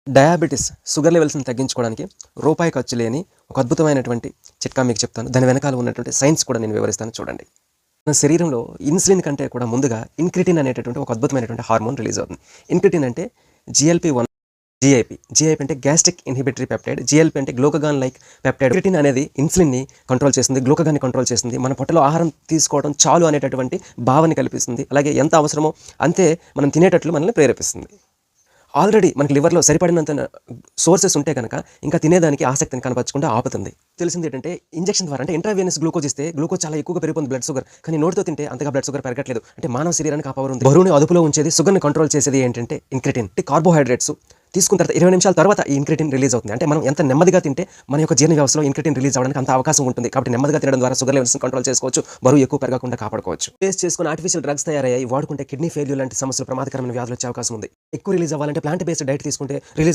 Diabetes sugar లెవెల్స్‌ని తగ్గించుకోవడానికి రూపాయి ఖర్చు లేని ఒక అద్భుతమైనటువంటి చిట్కా మీకు చెప్తాను. దాని వెనకాల ఉన్నటువంటి సైన్స్ కూడా నేను వివరిస్తాను చూడండి. మన శరీరంలో ఇన్సులిన్ కంటే కూడా ముందుగా ఇన్క్రిటిన్ అనేటటువంటి ఒక అద్భుతమైనటువంటి హార్మోన్ రిలీజ్ అవుతుంది. ఇన్క్రిటిన్ అంటే జీఎల్‌పీ-1, జీఐపీ అంటే గ్యాస్ట్రిక్ ఇన్హిబిటరీ పెప్టైడ్, జీఎల్‌పీ అంటే గ్లూకగాన్ లైక్ పెప్టైడ్. ఇన్క్రిటిన్ అనేది ఇన్సులిన్‌ని కంట్రోల్ చేస్తుంది, గ్లూకగాన్‌ని కంట్రోల్ చేస్తుంది. మన పొట్టలో ఆహారం తీసుకోవడం చాలు అనేటటువంటి భావన కల్పిస్తుంది. అలాగే ఎంత అవసరమో అంతే మనం తినేటట్లు మనల్ని ప్రేరేపిస్తుంది. ఆల్రెడీ మనకి లివర్‌లో సరిపడినంత సోర్సెస్ ఉంటే గనక ఇంకా తినేదానికి ఆసక్తిని కనపరచకుండా ఆపుతుంది. తెలిసింది ఏంటంటే ఇంజెక్షన్ ద్వారా అంటే ఇంట్రావెనస్ గ్లూకోజ్ ఇస్తే గ్లూకోజ్ చాలా ఎక్కువగా పెరిగిపోతుంది బ్లడ్ షుగర్. కానీ నోటితో తింటే అంతగా బ్లడ్ షుగర్ పెరగట్లేదు. అంటే మానవ శరీరానికి ఆ పవర్ ఉంది. బరువుని అదుపులో ఉంచేది, షుగర్‌ని కంట్రోల్ చేసేది ఏంటంటే ఇన్క్రిటిన్. అంటే కార్బోహైడ్రేట్స్ తీసుకున్న తర్వాత 20 నిమిషాల తర్వాత ఈ ఇన్క్రిటిన్ రిలీజ్ అవుతుంది. అంటే మనం ఎంత నెమ్మదిగా తింటే మన యొక్క జీర్ణ వ్యవస్థలో ఇన్క్రిటిన్ రిలీజ్ అవ్వడానికి అంత అవకాశం ఉంటుంది. కాబట్టి నెమ్మదిగా తినడం ద్వారా షుగర్ లెవెల్స్‌ని కంట్రోల్ చేసుకోవచ్చు. బరువు ఎక్కువ పెరగకుండా కాపాడుకోవచ్చు. టేస్ట్ చేసుకుని ఆర్టిఫిషియల్ డ్రగ్స్ తయారయ్యాయి. వాడుకుంటే కిడ్నీ ఫెయిల్యూర్ లాంటి సమస్యలు, ప్రమాదకరమైన వ్యాధులు వచ్చే అవకాశం ఉంది. ఎక్కువ రిలీజ్ అవ్వాలంటే ప్లాంట్ బేస్డ్ డైట్ తీసుకుంటే రిలీజ్